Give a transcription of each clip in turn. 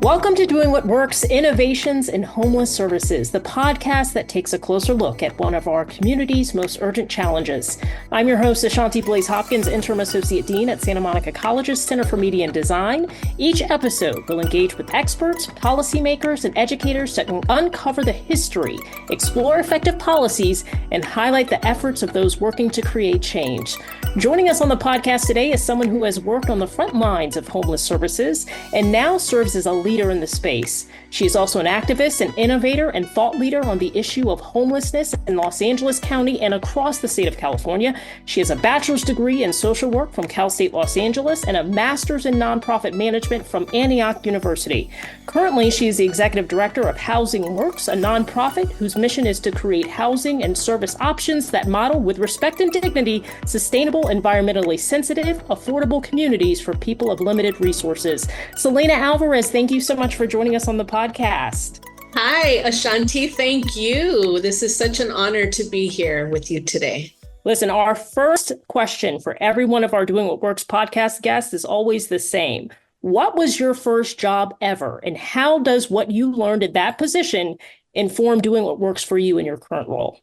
Welcome to Doing What Works, Innovations in Homeless Services, the podcast that takes a closer look at one of our community's most urgent challenges. I'm your host, Ashanti Blaze Hopkins, Interim Associate Dean at Santa Monica College's Center for Media and Design. Each episode will engage with experts, policymakers, and educators that can uncover the history, explore effective policies, and highlight the efforts of those working to create change. Joining us on the podcast today is someone who has worked on the front lines of homeless services and now serves as a leader in the space. She is also an activist, an innovator, and thought leader on the issue of homelessness in Los Angeles County and across the state of California. She has a bachelor's degree in social work from Cal State Los Angeles and a master's in nonprofit management from Antioch University. Currently, she is the executive director of Housing Works, a nonprofit whose mission is to create housing and service options that model with respect and dignity, sustainable, environmentally sensitive, affordable communities for people of limited resources. Celina Alvarez, thank you so much for joining us on the podcast. Hi, Ashanti. Thank you. This is such an honor to be here with you today. Listen, our first question for every one of our Doing What Works podcast guests is always the same. What was your first job ever? And how does what you learned at that position inform doing what works for you in your current role?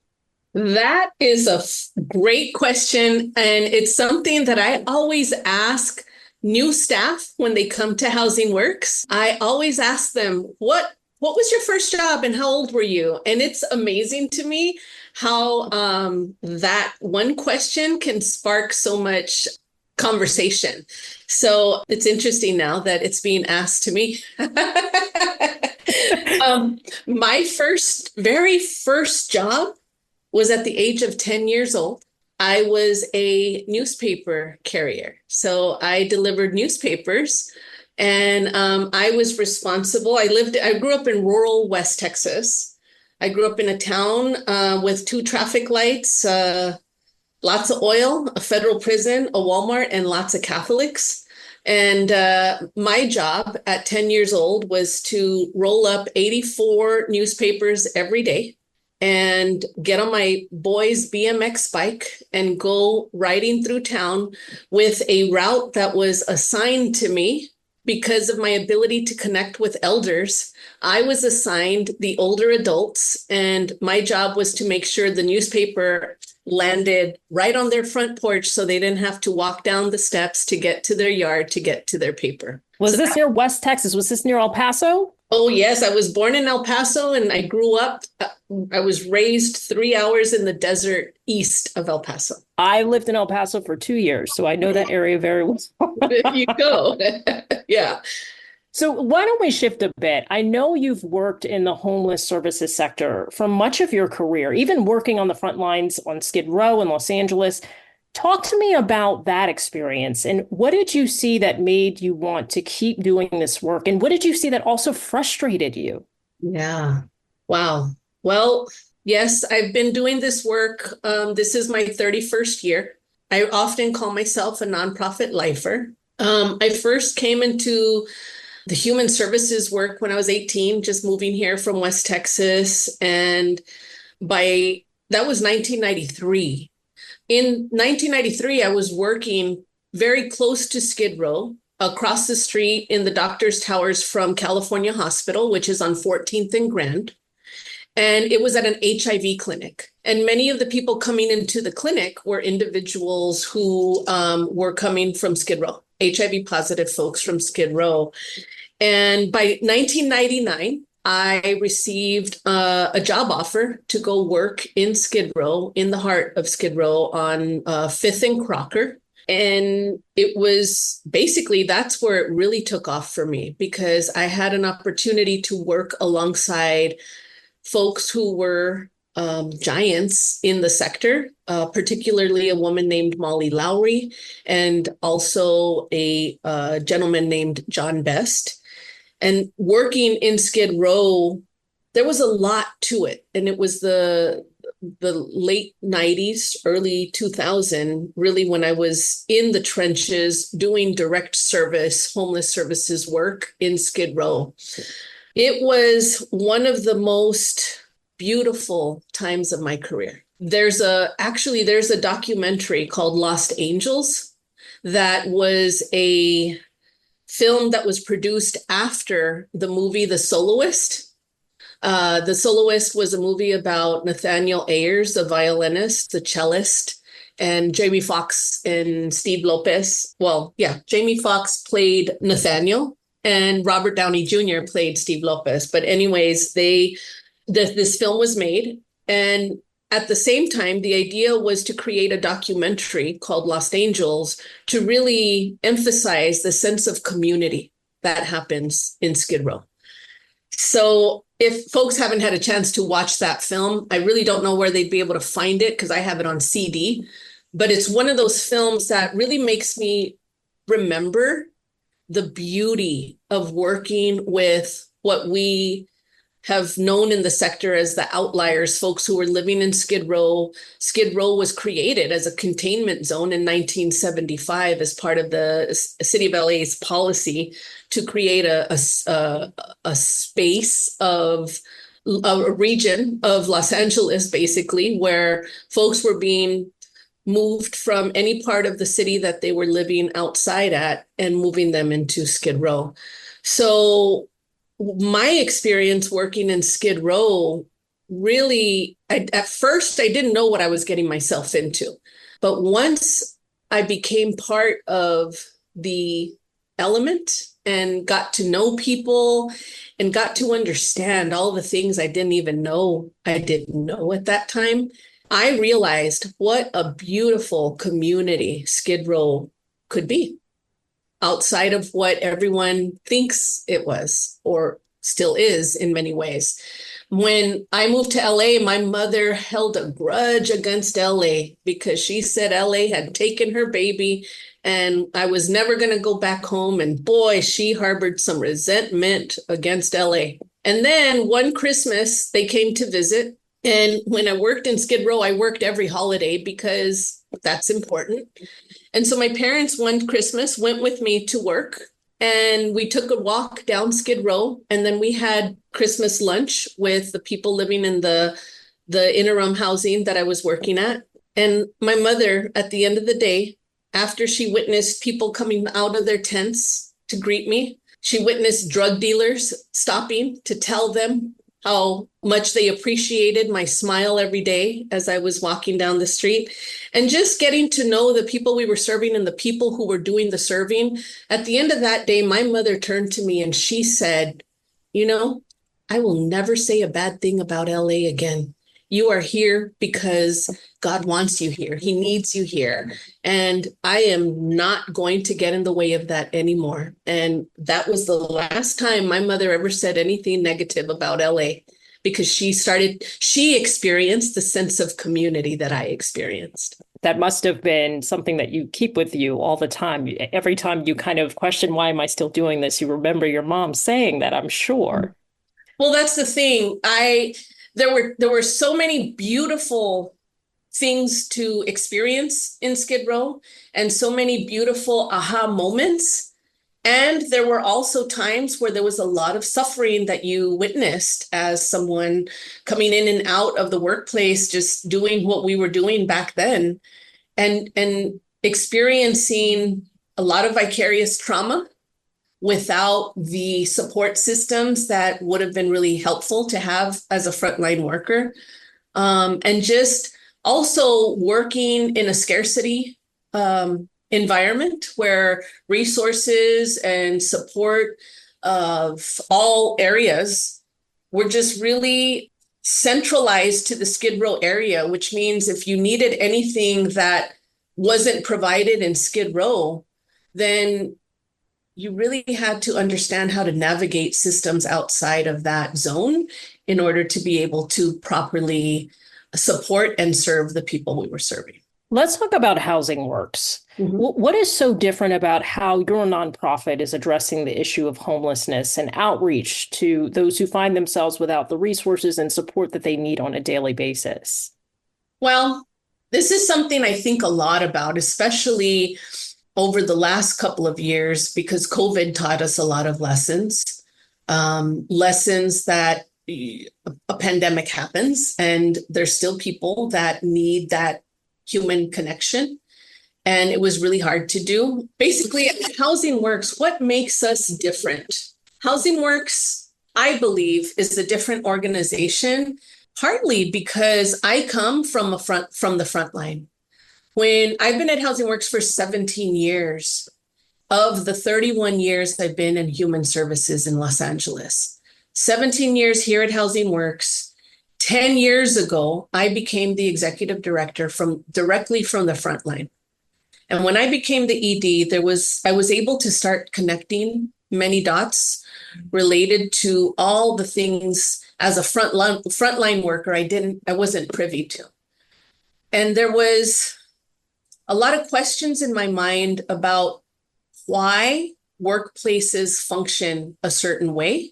That is a great question. And it's something that I always ask new staff when they come to Housing Works. I always ask them, what was your first job and how old were you? And it's amazing to me how that one question can spark so much conversation. So it's interesting now that it's being asked to me. My very first job was at the age of 10 years old. I was a newspaper carrier. So I delivered newspapers and I was responsible. I grew up in rural West Texas. I grew up in a town with 2 traffic lights, lots of oil, a federal prison, a Walmart, and lots of Catholics. And my job at 10 years old was to roll up 84 newspapers every day and get on my boy's BMX bike and go riding through town with a route that was assigned to me because of my ability to connect with elders. I was assigned the older adults, and my job was to make sure the newspaper landed right on their front porch so they didn't have to walk down the steps to get to their yard to get to their paper. Was this near West Texas? Was this near El Paso? Oh, yes. I was born in El Paso and I grew up. I was raised 3 hours in the desert east of El Paso. I lived in El Paso for 2 years, so I know that area very well. There you go. Yeah. So why don't we shift a bit? I know you've worked in the homeless services sector for much of your career, even working on the front lines on Skid Row in Los Angeles. Talk to me about that experience and what did you see that made you want to keep doing this work? And what did you see that also frustrated you? Yeah. Wow. Well, yes, I've been doing this work. This is my 31st year. I often call myself a nonprofit lifer. I first came into the human services work when I was 18, just moving here from West Texas. And that was 1993. In 1993, I was working very close to Skid Row, across the street in the doctor's towers from California Hospital, which is on 14th and Grand. And it was at an HIV clinic. And many of the people coming into the clinic were individuals who were coming from Skid Row, HIV positive folks from Skid Row. And by 1999, I received a job offer to go work in Skid Row, in the heart of Skid Row on 5th and Crocker. And it was basically, that's where it really took off for me, because I had an opportunity to work alongside folks who were giants in the sector, particularly a woman named Molly Lowry and also a gentleman named John Best. And working in Skid Row, there was a lot to it. And it was the late 90s, early 2000, really when I was in the trenches doing direct service, homeless services work in Skid Row. It was one of the most beautiful times of my career. There's a documentary called Lost Angels that was a film that was produced after the movie The Soloist. The Soloist was a movie about Nathaniel Ayers, the violinist, the cellist, and Jamie Foxx and Steve Lopez. Well, yeah, Jamie Foxx played Nathaniel and Robert Downey Jr. played Steve Lopez. But anyways, this film was made, and at the same time, the idea was to create a documentary called Lost Angels to really emphasize the sense of community that happens in Skid Row. So if folks haven't had a chance to watch that film, I really don't know where they'd be able to find it because I have it on CD. But it's one of those films that really makes me remember the beauty of working with what we have known in the sector as the outliers, folks who were living in Skid Row. Skid Row was created as a containment zone in 1975 as part of the City of LA's policy to create a space of a region of Los Angeles, basically, where folks were being moved from any part of the city that they were living outside at and moving them into Skid Row. So my experience working in Skid Row really, at first, I didn't know what I was getting myself into. But once I became part of the element and got to know people and got to understand all the things I didn't even know I didn't know at that time, I realized what a beautiful community Skid Row could be, outside of what everyone thinks it was or still is in many ways. When I moved to LA, my mother held a grudge against LA because she said LA had taken her baby and I was never going to go back home. And boy, she harbored some resentment against LA. And then one Christmas, they came to visit. And when I worked in Skid Row, I worked every holiday because that's important. And so my parents one Christmas went with me to work and we took a walk down Skid Row. And then we had Christmas lunch with the people living in the interim housing that I was working at. And my mother, at the end of the day, after she witnessed people coming out of their tents to greet me, she witnessed drug dealers stopping to tell them how much they appreciated my smile every day as I was walking down the street, and just getting to know the people we were serving and the people who were doing the serving. At the end of that day, my mother turned to me and she said, you know, I will never say a bad thing about LA again. You are here because God wants you here. He needs you here. And I am not going to get in the way of that anymore. And that was the last time my mother ever said anything negative about LA, because she experienced the sense of community that I experienced. That must have been something that you keep with you all the time. Every time you kind of question, why am I still doing this? You remember your mom saying that, I'm sure. Well, that's the thing. There were so many beautiful things to experience in Skid Row and so many beautiful aha moments. And there were also times where there was a lot of suffering that you witnessed as someone coming in and out of the workplace, just doing what we were doing back then, and experiencing a lot of vicarious trauma without the support systems that would have been really helpful to have as a frontline worker. And just also working in a scarcity environment where resources and support of all areas were just really centralized to the Skid Row area, which means if you needed anything that wasn't provided in Skid Row, then you really had to understand how to navigate systems outside of that zone in order to be able to properly support and serve the people we were serving. Let's talk about Housing Works. Mm-hmm. What is so different about how your nonprofit is addressing the issue of homelessness and outreach to those who find themselves without the resources and support that they need on a daily basis? Well, this is something I think a lot about, especially over the last couple of years, because COVID taught us a lot of lessons that a pandemic happens and there's still people that need that human connection. and it was really hard to do. Basically, at Housing Works, what makes us different? Housing Works, I believe, is a different organization, partly because I come from the front line. When I've been at Housing Works for 17 years, of the 31 years I've been in human services in Los Angeles, 17 years here at Housing Works. 10 years ago, I became the executive director directly from the front line. And when I became the ED, I was able to start connecting many dots related to all the things as a frontline worker I wasn't privy to. And there was a lot of questions in my mind about why workplaces function a certain way.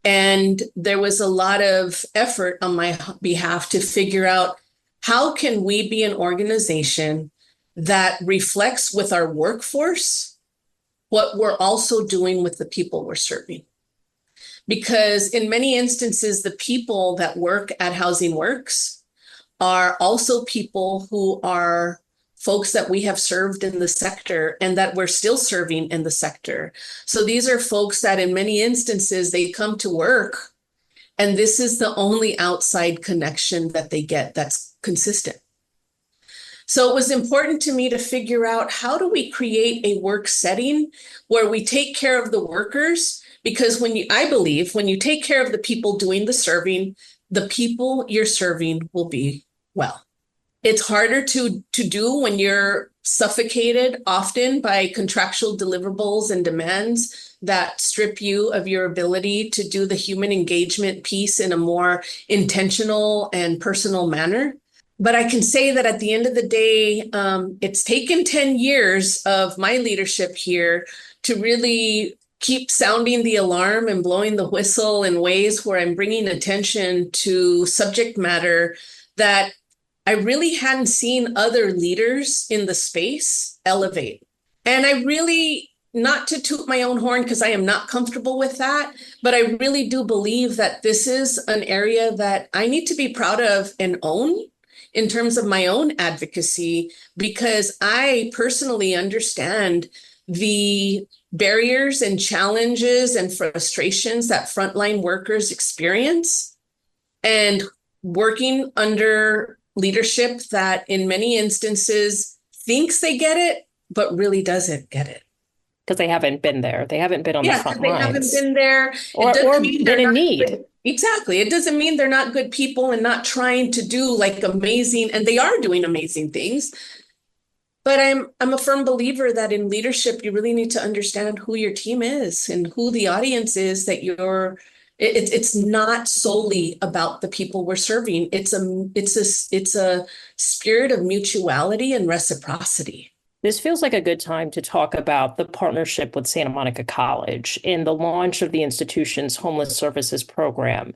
And there was a lot of effort on my behalf to figure out how can we be an organization that reflects with our workforce what we're also doing with the people we're serving. Because in many instances, the people that work at Housing Works are also people who are folks that we have served in the sector and that we're still serving in the sector. So these are folks that in many instances, they come to work and this is the only outside connection that they get that's consistent. So it was important to me to figure out how do we create a work setting where we take care of the workers, because I believe when you take care of the people doing the serving, the people you're serving will be well. It's harder to do when you're suffocated often by contractual deliverables and demands that strip you of your ability to do the human engagement piece in a more intentional and personal manner. But I can say that at the end of the day, it's taken 10 years of my leadership here to really keep sounding the alarm and blowing the whistle in ways where I'm bringing attention to subject matter that I really hadn't seen other leaders in the space elevate. And I really, not to toot my own horn because I am not comfortable with that, but I really do believe that this is an area that I need to be proud of and own in terms of my own advocacy, because I personally understand the barriers and challenges and frustrations that frontline workers experience, and working under leadership that in many instances thinks they get it, but really doesn't get it. Because they haven't been there. They haven't been on the front lines. They haven't been there. Or been in need. Exactly. It doesn't mean they're not good people and not trying to do like amazing, and they are doing amazing things. But I'm a firm believer that in leadership, you really need to understand who your team is and who the audience is that it's not solely about the people we're serving. It's a spirit of mutuality and reciprocity. This feels like a good time to talk about the partnership with Santa Monica College in the launch of the institution's homeless services program.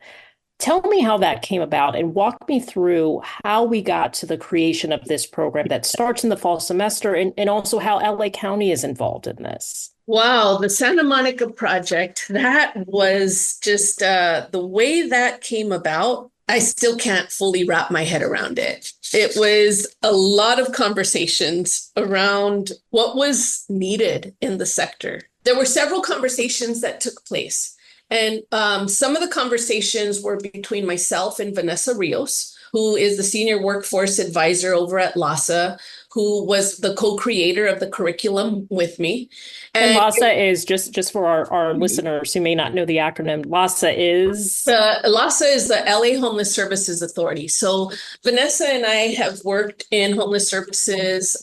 Tell me how that came about and walk me through how we got to the creation of this program that starts in the fall semester, and also how LA County is involved in this. Wow, the Santa Monica project, that was just the way that came about. I still can't fully wrap my head around it. It was a lot of conversations around what was needed in the sector. There were several conversations that took place. And some of the conversations were between myself and Vanessa Rios, who is the senior workforce advisor over at LASA, who was the co-creator of the curriculum with me. And LASA is, just for our listeners who may not know the acronym, LASA is? LASA is the LA Homeless Services Authority. So Vanessa and I have worked in homeless services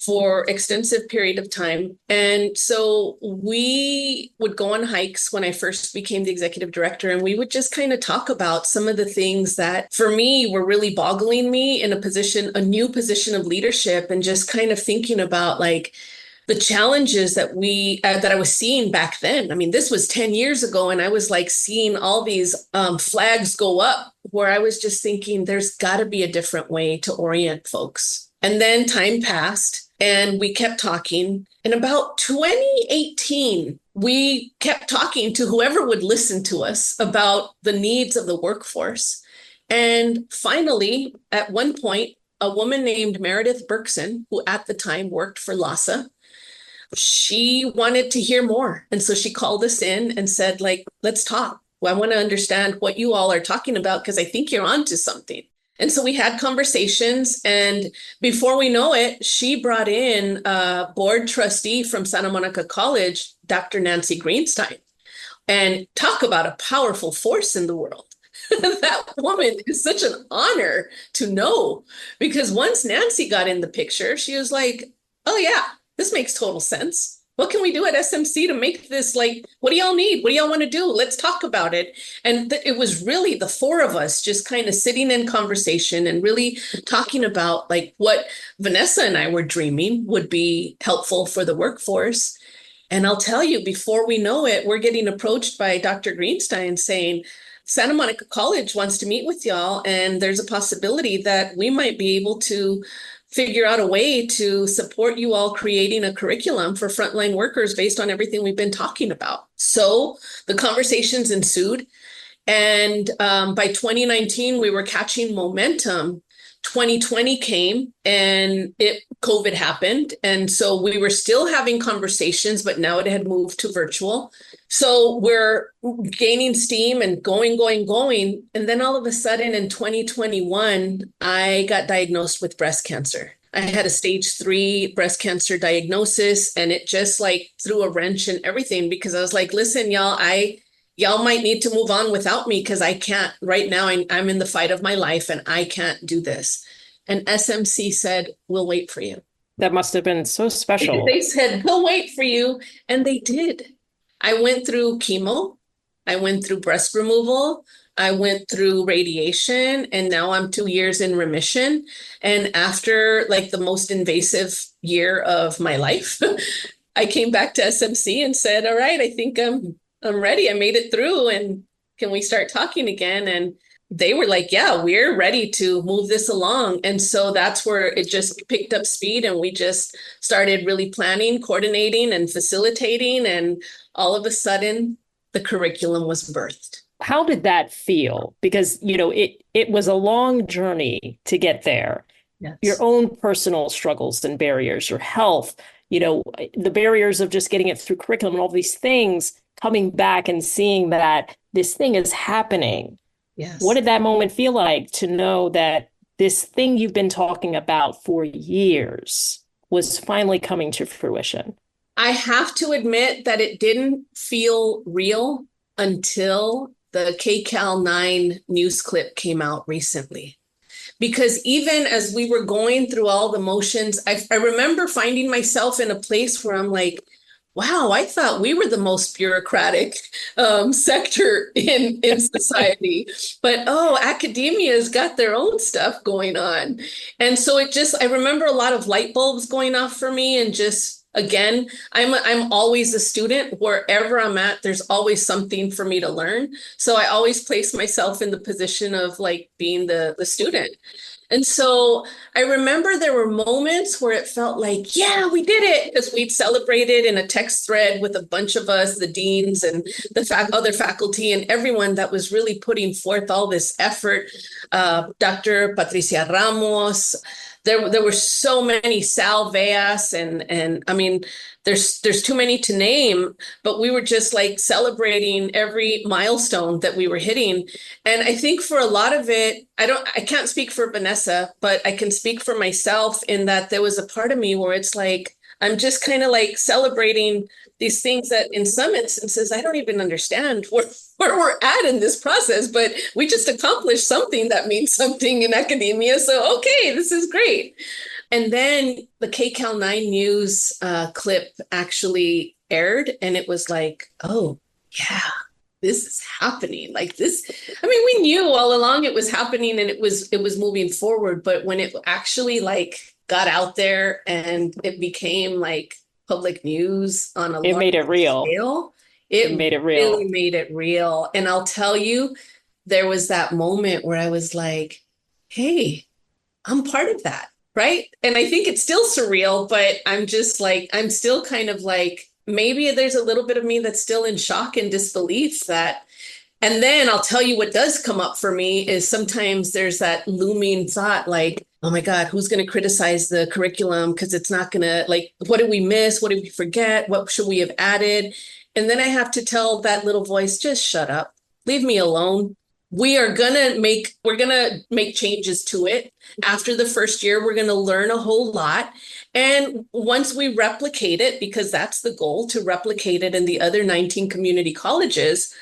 for extensive period of time. And so we would go on hikes when I first became the executive director, and we would just kind of talk about some of the things that for me were really boggling me in a new position of leadership, and just kind of thinking about like the challenges that I was seeing back then. I mean, this was 10 years ago, and I was like seeing all these flags go up where I was just thinking there's got to be a different way to orient folks. And then time passed and we kept talking. In about 2018, we kept talking to whoever would listen to us about the needs of the workforce. And finally, at one point, a woman named Meredith Berkson, who at the time worked for LASA. She wanted to hear more. And so she called us in and said, like, let's talk. Well, I want to understand what you all are talking about because I think you're onto something. And so we had conversations. And before we know it, she brought in a board trustee from Santa Monica College, Dr. Nancy Greenstein, and talk about a powerful force in the world. That woman is such an honor to know, because once Nancy got in the picture, she was like, oh, yeah, this makes total sense. What can we do at SMC to make this, like, what do y'all need? What do y'all want to do? Let's talk about it. And it was really the four of us just kind of sitting in conversation and really talking about like what Vanessa and I were dreaming would be helpful for the workforce. And I'll tell you, before we know it, we're getting approached by Dr. Greenstein saying, Santa Monica College wants to meet with y'all, and there's a possibility that we might be able to figure out a way to support you all creating a curriculum for frontline workers based on everything we've been talking about. So the conversations ensued. And by 2019, we were catching momentum. 2020 came and COVID happened. And so we were still having conversations, but now it had moved to virtual. So we're gaining steam and going. And then all of a sudden in 2021, I got diagnosed with breast cancer. I had a stage 3 breast cancer diagnosis, and it just like threw a wrench in everything, because I was like, listen, y'all might need to move on without me, because I can't right now. I'm in the fight of my life and I can't do this. And SMC said, we'll wait for you. That must have been so special. They said, we'll wait for you. And they did. I went through chemo. I went through breast removal. I went through radiation, and now I'm 2 years in remission. And after like the most invasive year of my life, I came back to SMC and said, all right, I think I'm ready. I made it through, and can we start talking again? And they were like, yeah, we're ready to move this along. And so that's where it just picked up speed, and we just started really planning, coordinating, and facilitating. And all of a sudden, the curriculum was birthed. How did that feel? Because, it was a long journey to get there. Yes. Your own personal struggles and barriers, your health, the barriers of just getting it through curriculum and all these things, coming back and seeing that this thing is happening. Yes. What did that moment feel like to know that this thing you've been talking about for years was finally coming to fruition? I have to admit that it didn't feel real until the KCAL 9 news clip came out recently. Because even as we were going through all the motions, I remember finding myself in a place where I'm like, wow, I thought we were the most bureaucratic sector in society. But academia's got their own stuff going on. And so I remember a lot of light bulbs going off for me, and just, again, I'm always a student. Wherever I'm at, there's always something for me to learn. So I always place myself in the position of like being the student. And so I remember there were moments where it felt like, yeah, we did it, because we'd celebrated in a text thread with a bunch of us, the deans and the other faculty and everyone that was really putting forth all this effort. Dr. Patricia Ramos. There were so many, Sal Veas, and I mean, there's too many to name, but we were just like celebrating every milestone that we were hitting. And I think for a lot of it, I can't speak for Vanessa, but I can speak for myself in that there was a part of me where it's like, I'm just kind of like celebrating these things that in some instances, I don't even understand where we're at in this process, but we just accomplished something that means something in academia. So, okay, this is great. And then the KCAL 9 news clip actually aired, and it was like, oh, yeah, this is happening. Like this, I mean, we knew all along it was happening and it was moving forward, but when it actually like got out there and it became like public news on a it made it real scale, it made it real. Really made it real. And I'll tell you, there was that moment where I was like, hey, I'm part of that, right? And I think it's still surreal, but I'm just like, I'm still kind of like, maybe there's a little bit of me that's still in shock and disbelief that And then I'll tell you what does come up for me is sometimes there's that looming thought like, oh my God, who's going to criticize the curriculum? Because it's not going to, like, what did we miss? What did we forget? What should we have added? And then I have to tell that little voice, just shut up, leave me alone. We're going to make changes to it. After the first year, we're going to learn a whole lot. And once we replicate it, because that's the goal, to replicate it in the other 19 community colleges,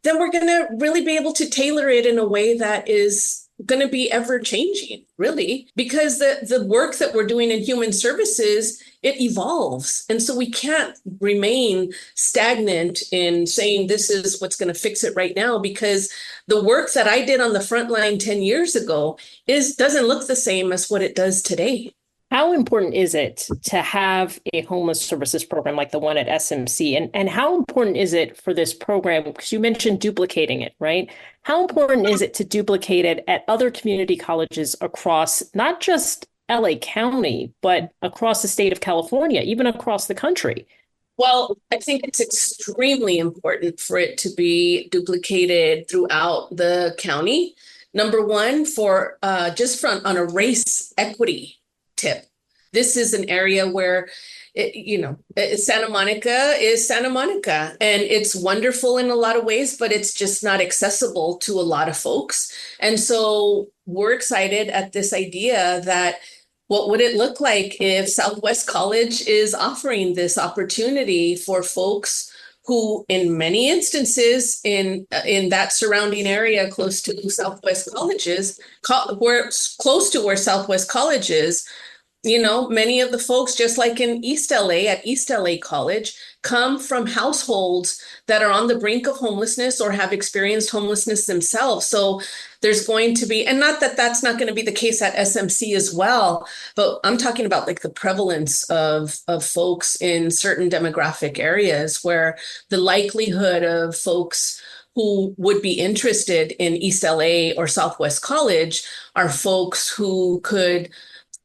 then we're going to really be able to tailor it in a way that is going to be ever changing, really, because the work that we're doing in human services, it evolves. And so we can't remain stagnant in saying this is what's going to fix it right now, because the work that I did on the front line 10 years ago doesn't look the same as what it does today. How important is it to have a homeless services program like the one at SMC? And how important is it for this program? Because you mentioned duplicating it, right? How important is it to duplicate it at other community colleges across not just LA County, but across the state of California, even across the country? Well, I think it's extremely important for it to be duplicated throughout the county. Number one, for on a race equity tip. This is an area where, Santa Monica is Santa Monica, and it's wonderful in a lot of ways, but it's just not accessible to a lot of folks. And so we're excited at this idea that what would it look like if Southwest College is offering this opportunity for folks who, in many instances, in that surrounding area close to Southwest colleges, close to where Southwest College is, many of the folks, just like in East LA, at East LA College, come from households that are on the brink of homelessness or have experienced homelessness themselves. So there's going to be, and not that that's not going to be the case at SMC as well, but I'm talking about like the prevalence of folks in certain demographic areas where the likelihood of folks who would be interested in East LA or Southwest College are folks who could,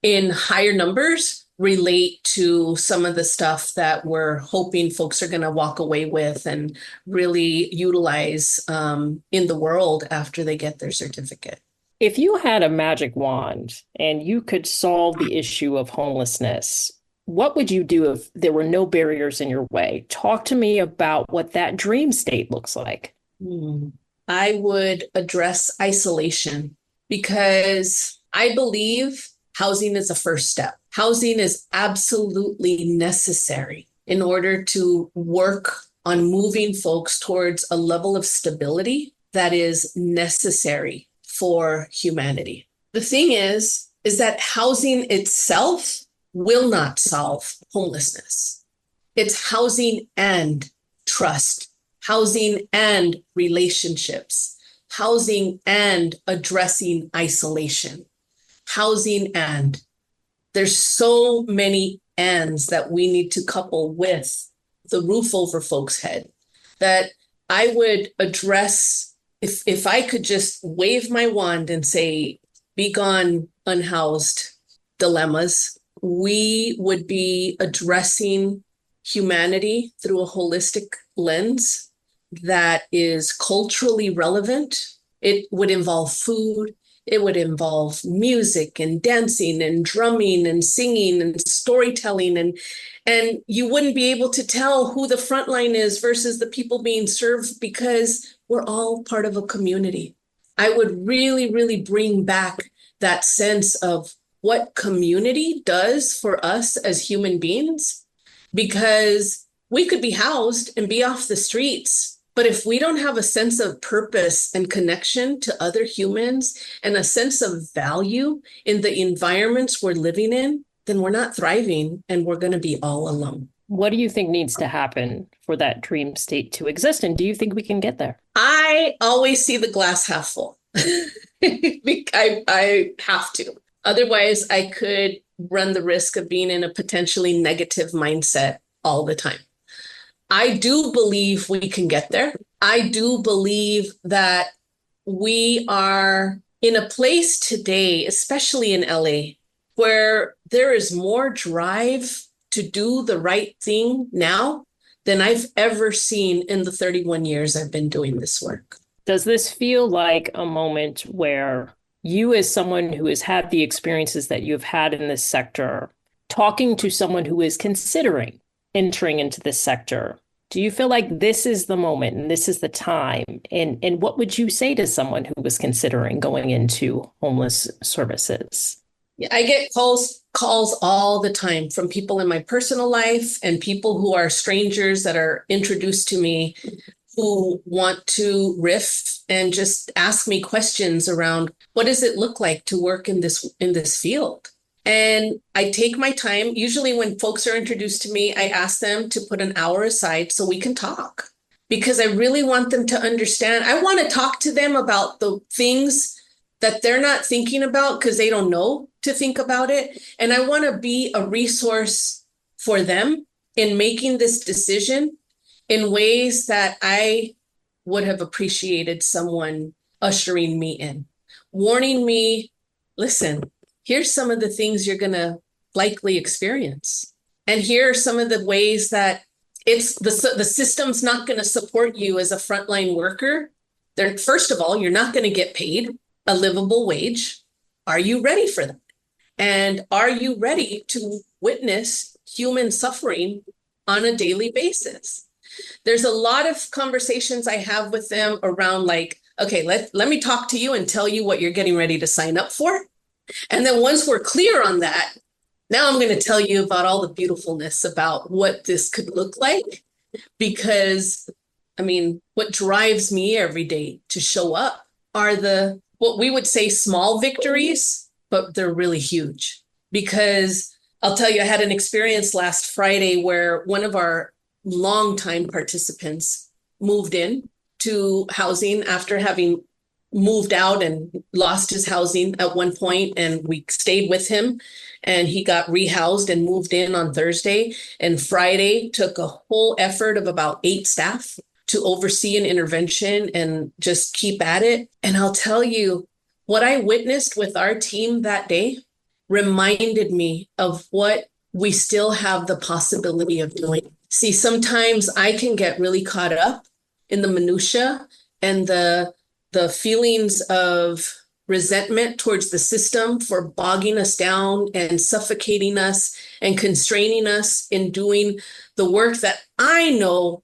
in higher numbers, relate to some of the stuff that we're hoping folks are going to walk away with and really utilize in the world after they get their certificate. If you had a magic wand and you could solve the issue of homelessness, what would you do if there were no barriers in your way? Talk to me about what that dream state looks like. I would address isolation, because I believe housing is a first step. Housing is absolutely necessary in order to work on moving folks towards a level of stability that is necessary for humanity. The thing is that housing itself will not solve homelessness. It's housing and trust, housing and relationships, housing and addressing isolation. Housing and there's so many ands that we need to couple with the roof over folks' head that I would address. If I could just wave my wand and say, be gone, unhoused dilemmas, we would be addressing humanity through a holistic lens that is culturally relevant. It would involve food. It would involve music and dancing and drumming and singing and storytelling. And you wouldn't be able to tell who the frontline is versus the people being served, because we're all part of a community. I would really, really bring back that sense of what community does for us as human beings, because we could be housed and be off the streets. But if we don't have a sense of purpose and connection to other humans and a sense of value in the environments we're living in, then we're not thriving and we're going to be all alone. What do you think needs to happen for that dream state to exist? And do you think we can get there? I always see the glass half full. I have to. Otherwise, I could run the risk of being in a potentially negative mindset all the time. I do believe we can get there. I do believe that we are in a place today, especially in LA, where there is more drive to do the right thing now than I've ever seen in the 31 years I've been doing this work. Does this feel like a moment where you, as someone who has had the experiences that you've had in this sector, talking to someone who is considering entering into this sector, do you feel like this is the moment and this is the time? And what would you say to someone who was considering going into homeless services? Yeah, I get calls all the time from people in my personal life and people who are strangers that are introduced to me who want to riff and just ask me questions around what does it look like to work in this field? And I take my time. Usually when folks are introduced to me, I ask them to put an hour aside so we can talk because I really want them to understand. I want to talk to them about the things that they're not thinking about because they don't know to think about it. And I want to be a resource for them in making this decision in ways that I would have appreciated someone ushering me in, warning me, listen, here's some of the things you're going to likely experience. And here are some of the ways that it's the system's not going to support you as a frontline worker. First of all, you're not going to get paid a livable wage. Are you ready for that? And are you ready to witness human suffering on a daily basis? There's a lot of conversations I have with them around like, okay, let me talk to you and tell you what you're getting ready to sign up for. And then once we're clear on that, now I'm going to tell you about all the beautifulness about what this could look like. Because, I mean, what drives me every day to show up are what we would say small victories, but they're really huge. Because I'll tell you, I had an experience last Friday where one of our longtime participants moved in to housing after having moved out and lost his housing at one point, and we stayed with him and he got rehoused and moved in on Thursday. And Friday took a whole effort of about 8 staff to oversee an intervention and just keep at it. And I'll tell you, what I witnessed with our team that day reminded me of what we still have the possibility of doing. See, sometimes I can get really caught up in the minutia and the feelings of resentment towards the system for bogging us down and suffocating us and constraining us in doing the work that I know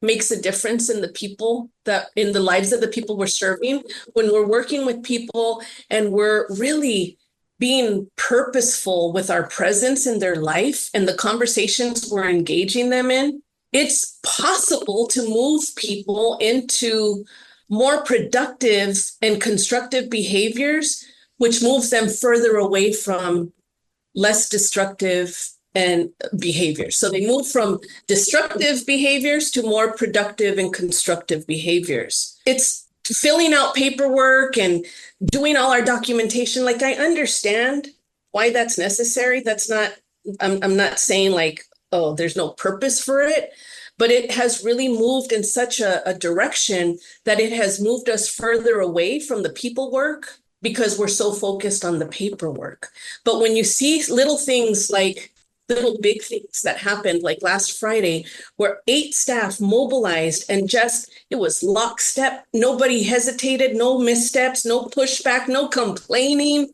makes a difference in in the lives of the people we're serving. When we're working with people and we're really being purposeful with our presence in their life and the conversations we're engaging them in, it's possible to move people into more productive and constructive behaviors, which moves them further away from less destructive and behaviors. So they move from destructive behaviors to more productive and constructive behaviors. It's filling out paperwork and doing all our documentation. Like, I understand why that's necessary. That's not, I'm not saying like, oh, there's no purpose for it, but it has really moved in such a direction that it has moved us further away from the people work because we're so focused on the paperwork. But when you see little things like little big things that happened like last Friday where 8 staff mobilized and it was lockstep. Nobody hesitated, no missteps, no pushback, no complaining,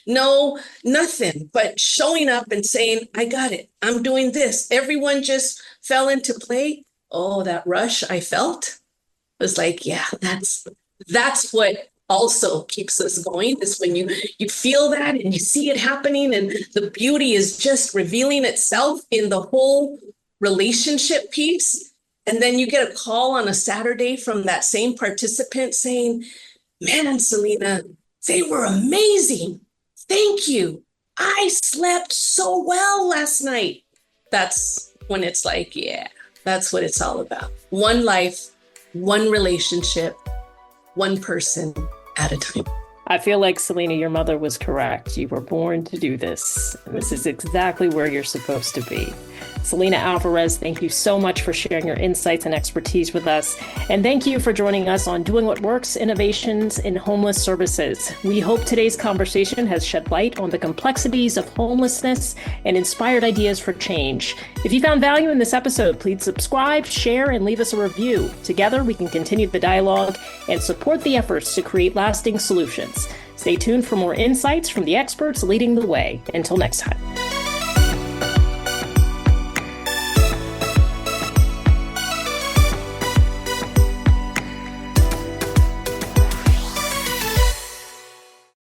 no nothing, but showing up and saying, I got it. I'm doing this. Everyone just fell into play. Oh, that rush I felt was like, yeah, that's what also keeps us going, is when you feel that and you see it happening and the beauty is just revealing itself in the whole relationship piece. And then you get a call on a Saturday from that same participant saying, man, Celina, they were amazing. Thank you. I slept so well last night. That's when it's like, yeah, that's what it's all about. One life, one relationship, one person at a time. I feel like, Celina, your mother was correct. You were born to do this. And this is exactly where you're supposed to be. Celina Alvarez, thank you so much for sharing your insights and expertise with us. And thank you for joining us on Doing What Works, Innovations in Homeless Services. We hope today's conversation has shed light on the complexities of homelessness and inspired ideas for change. If you found value in this episode, please subscribe, share, and leave us a review. Together, we can continue the dialogue and support the efforts to create lasting solutions. Stay tuned for more insights from the experts leading the way. Until next time.